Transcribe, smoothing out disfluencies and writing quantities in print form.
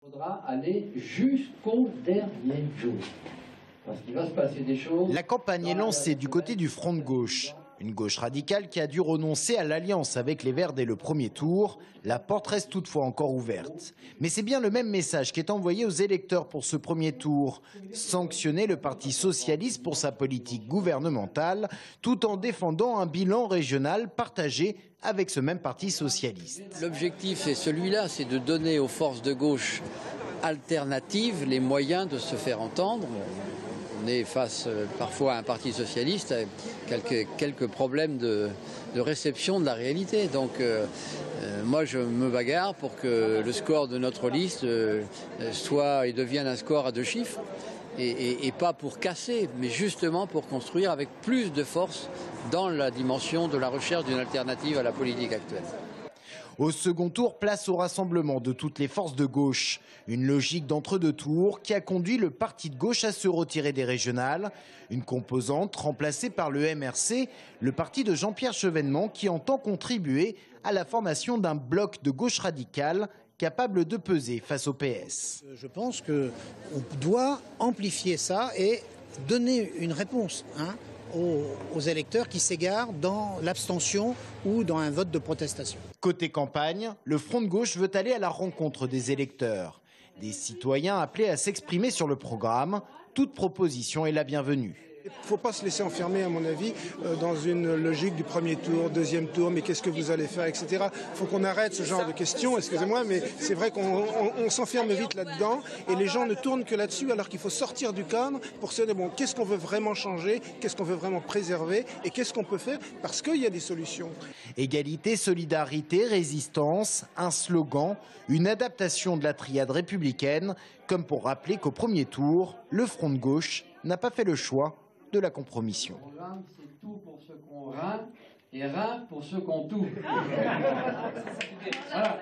Il faudra aller jusqu'au dernier jour. Parce qu'il va se passer des choses. La campagne est lancée du côté du Front de gauche. Une gauche radicale qui a dû renoncer à l'alliance avec les Verts dès le premier tour. La porte reste toutefois encore ouverte. Mais c'est bien le même message qui est envoyé aux électeurs pour ce premier tour. Sanctionner le Parti socialiste pour sa politique gouvernementale, tout en défendant un bilan régional partagé avec ce même Parti socialiste. L'objectif c'est celui-là, c'est de donner aux forces de gauche alternatives les moyens de se faire entendre. On est face parfois à un parti socialiste avec quelques problèmes de réception de la réalité. Donc moi je me bagarre pour que le score de notre liste soit et devienne un score à 2 chiffres. Et pas pour casser, mais justement pour construire avec plus de force dans la dimension de la recherche d'une alternative à la politique actuelle. Au second tour, place au rassemblement de toutes les forces de gauche. Une logique d'entre-deux tours qui a conduit le parti de gauche à se retirer des régionales. Une composante remplacée par le MRC, le parti de Jean-Pierre Chevènement qui entend contribuer à la formation d'un bloc de gauche radicale capable de peser face au PS. Je pense qu'on doit amplifier ça et donner une réponse aux électeurs qui s'égarent dans l'abstention ou dans un vote de protestation. Côté campagne, le Front de gauche veut aller à la rencontre des électeurs. Des citoyens appelés à s'exprimer sur le programme. Toute proposition est la bienvenue. Il ne faut pas se laisser enfermer, à mon avis, dans une logique du premier tour, deuxième tour, mais qu'est-ce que vous allez faire, etc. Il faut qu'on arrête ce genre de questions, excusez-moi, mais c'est vrai qu'on s'enferme vite là-dedans et les gens ne tournent que là-dessus alors qu'il faut sortir du cadre pour se dire, bon, qu'est-ce qu'on veut vraiment changer, qu'est-ce qu'on veut vraiment préserver et qu'est-ce qu'on peut faire parce qu'il y a des solutions. Égalité, solidarité, résistance, un slogan, une adaptation de la triade républicaine, comme pour rappeler qu'au premier tour, le Front de gauche n'a pas fait le choix de la compromission. C'est tout pour ceux qu'on rein et rein pour ceux qu'on tout. Voilà.